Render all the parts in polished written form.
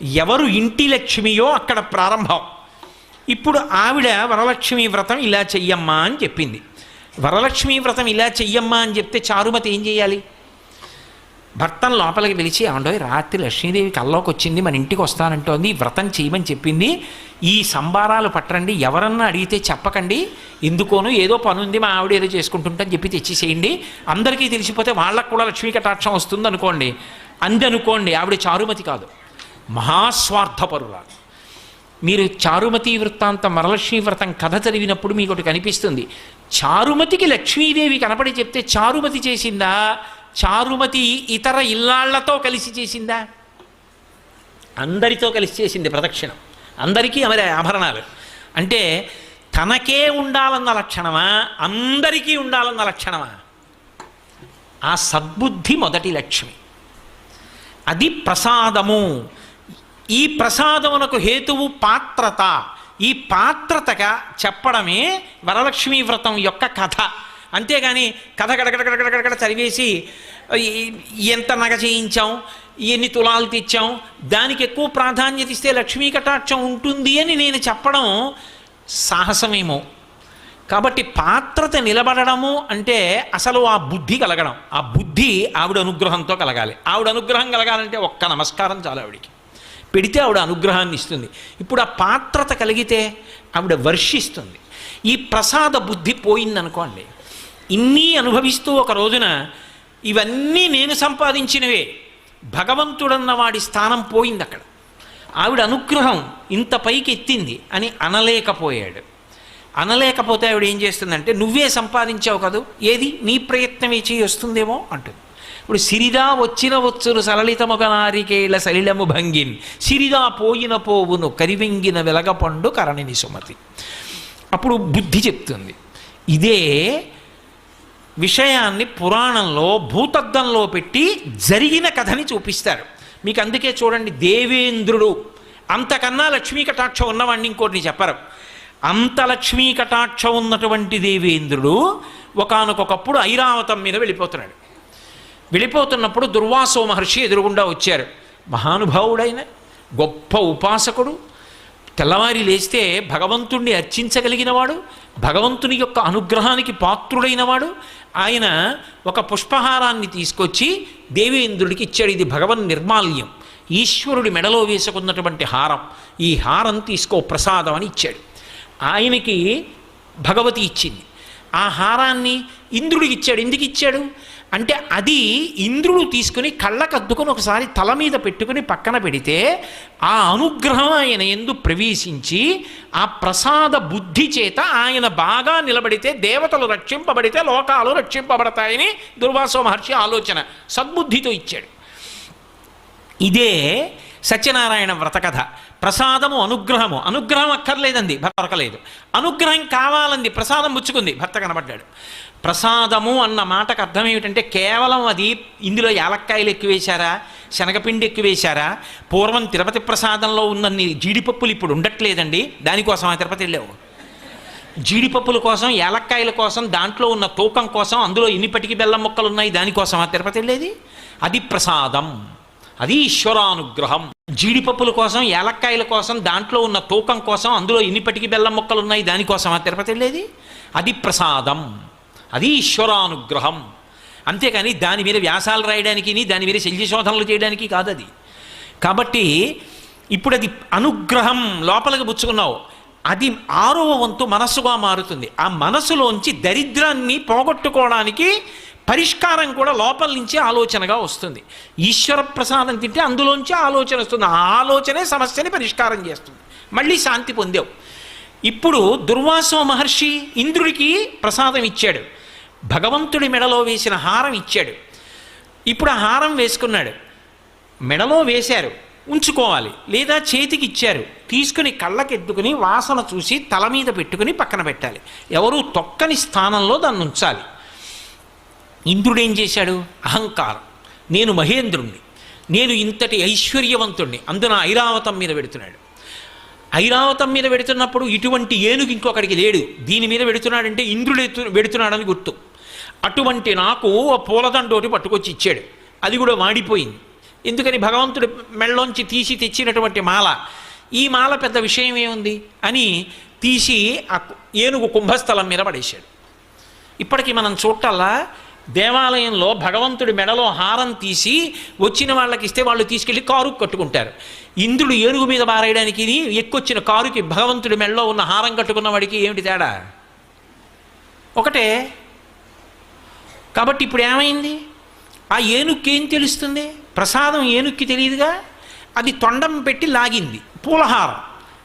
ఎవరు ఇంటి లక్ష్మియో అక్కడ ప్రారంభం. ఇప్పుడు ఆవిడ వరలక్ష్మీ వ్రతం ఇలా చెయ్యమ్మా అని చెప్పింది. వరలక్ష్మీ వ్రతం ఇలా చెయ్యమ్మా అని చెప్తే చారుమతి ఏం చేయాలి? భర్తను లోపలికి పిలిచి, ఏమండో రాత్రి లక్ష్మీదేవి కల్లోకి వచ్చింది, మన ఇంటికి వస్తానంటోంది, వ్రతం చేయమని చెప్పింది, ఈ సంబారాలు పట్టరండి, ఎవరన్నా అడిగితే చెప్పకండి, ఎందుకోను ఏదో పని ఉంది, మా ఆవిడ ఏదో చేసుకుంటుంటని చెప్పి తెచ్చేసేయండి, అందరికీ తెలిసిపోతే వాళ్ళకు కూడా లక్ష్మీ కటాక్షం వస్తుంది అనుకోండి. అందనుకోండి, ఆవిడ చారుమతి కాదు, మహాస్వార్థపరురాలు. మీరు చారుమతి వృత్తాంతం వరలక్ష్మీ వ్రతం కథ చదివినప్పుడు మీకు ఒకటి కనిపిస్తుంది. చారుమతికి లక్ష్మీదేవి కనపడి చెప్తే చారుమతి చేసిందా, చారుమతి ఇతర ఇల్లాళ్లతో కలిసి చేసిందా? అందరితో కలిసి చేసింది ప్రదక్షిణం, అందరికీ ఆమె ఆభరణాలు. అంటే తనకే ఉండాలన్న లక్షణమా, అందరికీ ఉండాలన్న లక్షణమా? ఆ సద్బుద్ధి మొదటి లక్ష్మి. అది ప్రసాదము. ఈ ప్రసాదమునకు హేతువు పాత్రత. ఈ పాత్రతగా చెప్పడమే వరలక్ష్మీ వ్రతం యొక్క కథ. అంతేగాని కథ గడగడగడగడగడ చదివేసి ఎంత నగ చేయించాం, ఎన్ని తులాలు తెచ్చాం, దానికి ఎక్కువ ప్రాధాన్యత ఇస్తే లక్ష్మీ కటాక్షం ఉంటుంది అని నేను చెప్పడం సాహసమేమో. కాబట్టి పాత్రత నిలబడము అంటే అసలు ఆ బుద్ధి కలగడం. ఆ బుద్ధి ఆవిడ అనుగ్రహంతో కలగాలి. ఆవిడ అనుగ్రహం కలగాలంటే ఒక్క నమస్కారం చాలు ఆవిడికి, పెడితే ఆవిడ అనుగ్రహాన్ని ఇస్తుంది. ఇప్పుడు ఆ పాత్రత కలిగితే ఆవిడ వర్షిస్తుంది. ఈ ప్రసాద బుద్ధి పోయిందనుకోండి, ఇన్నీ అనుభవిస్తూ ఒక రోజున ఇవన్నీ నేను సంపాదించినవే, భగవంతుడన్న వాడి స్థానం పోయింది అక్కడ, ఆవిడ అనుగ్రహం ఇంత పైకి ఎత్తింది అని అనలేకపోయాడు. అనలేకపోతే ఆవిడ ఏం చేస్తుందంటే, నువ్వే సంపాదించావు కదూ, ఏది నీ ప్రయత్నం చేయి వస్తుందేమో అంటుంది. ఇప్పుడు సిరిదా వచ్చిన వచ్చును సలలితముగ నారికేళ సలిలము భంగిన్, సిరిదా పోయిన పోవును కరివెంగిన వెలగపండు కరణిని సుమతి. అప్పుడు బుద్ధి చెప్తుంది. ఇదే విషయాన్ని పురాణంలో భూతద్దంలో పెట్టి జరిగిన కథని చూపిస్తారు మీకు. అందుకే చూడండి, దేవేంద్రుడు, అంతకన్నా లక్ష్మీ కటాక్షం ఉన్నవాడిని ఇంకోటిని చెప్పరు. అంత లక్ష్మీ కటాక్షం ఉన్నటువంటి దేవేంద్రుడు ఒకానొకప్పుడు ఐరావతం మీద వెళ్ళిపోతున్నాడు. వెళ్ళిపోతున్నప్పుడు దుర్వాసో మహర్షి ఎదురుగుండా వచ్చారు. మహానుభావుడైన గొప్ప ఉపాసకుడు, తెల్లవారి లేస్తే భగవంతుణ్ణి అర్చించగలిగినవాడు, భగవంతుని యొక్క అనుగ్రహానికి పాత్రుడైనవాడు. ఆయన ఒక పుష్పహారాన్ని తీసుకొచ్చి దేవేంద్రుడికి ఇచ్చాడు. ఇది భగవన్ నిర్మాల్యం, ఈశ్వరుడి మెడలో వేసుకున్నటువంటి హారం, ఈ హారం తీసుకో ప్రసాదం అని ఇచ్చాడు. ఆయనకి భగవతి ఇచ్చింది. ఆ హారాన్ని ఇంద్రుడికి ఇచ్చాడు. ఎందుకు ఇచ్చాడు అంటే, అది ఇంద్రుడు తీసుకుని కళ్ళకద్దుకొని ఒకసారి తల మీద పెట్టుకుని పక్కన పెడితే ఆ అనుగ్రహం ఆయన యందు ప్రవేశించి ఆ ప్రసాద బుద్ధి చేత ఆయన బాగా నిలబడితే దేవతలు రక్షింపబడితే లోకాలు రక్షింపబడతాయని దుర్వాసో మహర్షి ఆలోచన, సద్బుద్ధితో ఇచ్చాడు. ఇదే సత్యనారాయణ వ్రతకథ. ప్రసాదము అనుగ్రహము. అనుగ్రహం అక్కర్లేదండి, భర్త దొరకలేదు. అనుగ్రహం కావాలంది, ప్రసాదం పుచ్చుకుంది, భర్త కనబడ్డాడు. ప్రసాదము అన్న మాటకు అర్థం ఏమిటంటే, కేవలం అది ఇందులో యాలక్కాయలు ఎక్కువేశారా, శనగపిండి ఎక్కువేశారా, పూర్వం తిరుపతి ప్రసాదంలో ఉన్నన్ని జీడిపప్పులు ఇప్పుడు ఉండట్లేదండి, దానికోసం ఆ తిరుపతి వెళ్ళావు. జీడిపప్పుల కోసం, యాలక్కాయల కోసం, దాంట్లో ఉన్న తూకం కోసం, అందులో ఎన్నిపటికి బెల్లం ముక్కలు ఉన్నాయి, దానికోసం ఆ తిరుపతి వెళ్ళేది. అది ప్రసాదం, అది ఈశ్వరానుగ్రహం. జీడిపప్పుల కోసం, యాలక్కాయల కోసం, దాంట్లో ఉన్న తూకం కోసం, అందులో ఎన్నిపటికి బెల్లం ముక్కలు ఉన్నాయి, దానికోసం ఆ తిరుపతి వెళ్ళేది. అది ప్రసాదం, అది ఈశ్వరానుగ్రహం. అంతేకాని దాని మీద వ్యాసాలు రాయడానికి, దాని మీద శల్యశోధనలు చేయడానికి కాదు అది. కాబట్టి ఇప్పుడు అది అనుగ్రహం లోపలికి పుచ్చుకున్నావు, అది 6వ వంతు మనస్సుగా మారుతుంది. ఆ మనసులోంచి దరిద్రాన్ని పోగొట్టుకోవడానికి పరిష్కారం కూడా లోపల నుంచి ఆలోచనగా వస్తుంది. ఈశ్వర ప్రసాదం తింటే అందులోంచి ఆలోచన వస్తుంది. ఆ ఆలోచనే సమస్యని పరిష్కారం చేస్తుంది. మళ్ళీ శాంతి పొందావు. ఇప్పుడు దుర్వాసో మహర్షి ఇంద్రుడికి ప్రసాదం ఇచ్చాడు, భగవంతుడి మెడలో వేసిన హారం ఇచ్చాడు. ఇప్పుడు ఆ హారం వేసుకున్నాడు, మెడలో వేశారు, ఉంచుకోవాలి, లేదా చేతికి ఇచ్చారు, తీసుకుని కళ్ళకెత్తుకుని వాసన చూసి తల మీద పెట్టుకుని పక్కన పెట్టాలి. ఎవరు తొక్కని స్థానంలో దాన్ని ఉంచాలి. ఇంద్రుడు ఏం చేశాడు? అహంకారం, నేను మహేంద్రుణ్ణి, నేను ఇంతటి ఐశ్వర్యవంతుణ్ణి, అందున ఐరావతం మీద పెడుతున్నాడు. ఐరావతం మీద పెడుతున్నప్పుడు ఇటువంటి ఏనుగు ఇంకొకడికి లేడు, దీని మీద పెడుతున్నాడంటే ఇంద్రుడు పెడుతున్నాడని గుర్తు. అటువంటి నాకు ఓ పూలదండోటి పట్టుకొచ్చి ఇచ్చాడు, అది కూడా వాడిపోయింది. ఎందుకని భగవంతుడి మెళ్ళలోంచి తీసి తెచ్చినటువంటి మాల, ఈ మాల పెద్ద విషయం ఏముంది అని తీసి ఆ ఏనుగు కుంభస్థలం మీద పడేశాడు. ఇప్పటికీ మనం చూడటల్లా దేవాలయంలో భగవంతుడి మెడలో హారం తీసి వచ్చిన వాళ్ళకి ఇస్తే వాళ్ళు తీసుకెళ్ళి కారుకు కట్టుకుంటారు. ఇంద్రుడు ఏనుగు మీద బారేయడానికి ఎక్కొచ్చిన కారుకి భగవంతుడి మెడలో ఉన్న హారం కట్టుకున్న వాడికి ఏమిటి తేడా? ఒకటే. కాబట్టి ఇప్పుడు ఏమైంది? ఆ ఏనుక్కి ఏం తెలుస్తుంది? ప్రసాదం ఏనుక్కి తెలియదుగా. అది తొండం పెట్టి లాగింది పూలహారం,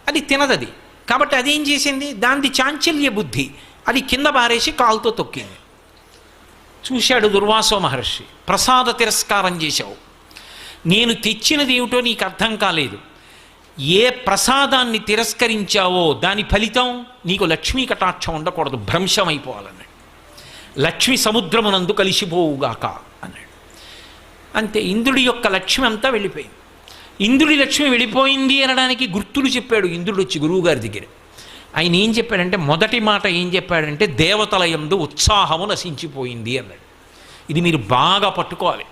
అది తినదది. కాబట్టి అదేం చేసింది? దానిది చాంచల్య బుద్ధి, అది కింద బారేసి కాలుతో తొక్కింది. చూశాడు దుర్వాసో మహర్షి, ప్రసాద తిరస్కారం చేశావు, నేను తెచ్చినది ఏమిటో నీకు అర్థం కాలేదు. ఏ ప్రసాదాన్ని తిరస్కరించావో దాని ఫలితం నీకు లక్ష్మీ కటాక్షం ఉండకూడదు, భ్రంశమైపోవాలన్నాడు. లక్ష్మి సముద్రమునందు కలిసిపోవుగాక అన్నాడు. అంతే, ఇంద్రుడి యొక్క లక్ష్మి అంతా వెళ్ళిపోయింది. ఇంద్రుడి లక్ష్మి వెళ్ళిపోయింది అనడానికి గుర్తులు చెప్పాడు ఇంద్రుడు వచ్చి గురువుగారి దగ్గర. ఆయన ఏం చెప్పాడంటే, మొదటి మాట ఏం చెప్పాడంటే, దేవతల యందు ఉత్సాహము నశించిపోయింది అన్నాడు. ఇది మీరు బాగా పట్టుకోవాలి.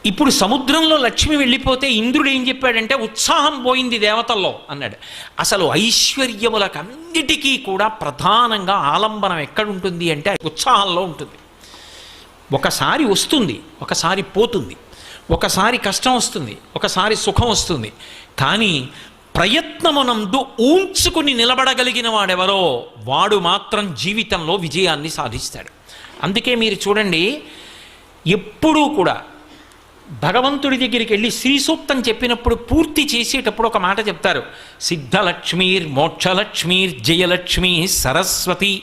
ఇప్పుడు సముద్రంలో లక్ష్మి వెళ్ళిపోతే ఇంద్రుడు ఏం చెప్పాడంటే, ఉత్సాహం పోయింది దేవతల్లో అన్నాడు. అసలు ఐశ్వర్యములకన్నిటికీ కూడా ప్రధానంగా ఆలంబనం ఎక్కడుంటుంది అంటే ఉత్సాహంలో ఉంటుంది. ఒకసారి వస్తుంది, ఒకసారి పోతుంది, ఒకసారి కష్టం వస్తుంది, ఒకసారి సుఖం వస్తుంది. కానీ ప్రయత్నమునందు ఊంచుకుని నిలబడగలిగిన వాడెవరో వాడు మాత్రం జీవితంలో విజయాన్ని సాధిస్తాడు. అందుకే మీరు చూడండి, ఎప్పుడూ కూడా భగవంతుడి దగ్గరికి వెళ్ళి శ్రీ సూక్తం చెప్పినప్పుడు పూర్తి చేసేటప్పుడు ఒక మాట చెప్తారు, సిద్ధలక్ష్మీర్ మోక్షలక్ష్మీర్ జయలక్ష్మీ సరస్వతి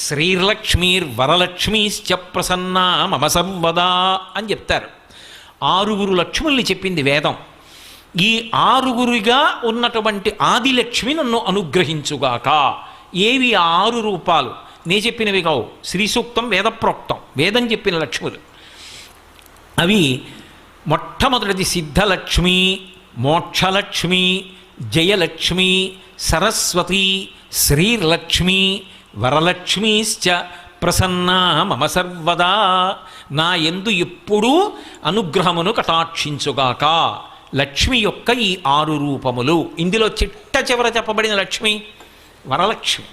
శ్రీర్లక్ష్మీర్ వరలక్ష్మీశ్చ ప్రసన్నా మమ సర్వదా అని చెప్తారు. 6 లక్ష్ముల్ని చెప్పింది వేదం. ఈ 6 ఉన్నటువంటి ఆదిలక్ష్మి నన్ను అనుగ్రహించుగాక. ఏవి 6 రూపాలు? నే చెప్పినవి కావు, శ్రీ సూక్తం వేదప్రోక్తం, వేదం చెప్పిన లక్ష్ములు. అవి మొట్టమొదటిది సిద్ధలక్ష్మి, మోక్షలక్ష్మి, జయలక్ష్మి, సరస్వతి, శ్రీర్లక్ష్మి, వరలక్ష్మీశ్చ ప్రసన్నా మమ సర్వదా. నా యందు ఎప్పుడూ అనుగ్రహమును కటాక్షించుగాక. లక్ష్మి యొక్క ఈ 6 రూపములు. ఇందులో చిట్ట చివర చెప్పబడిన లక్ష్మి వరలక్ష్మి.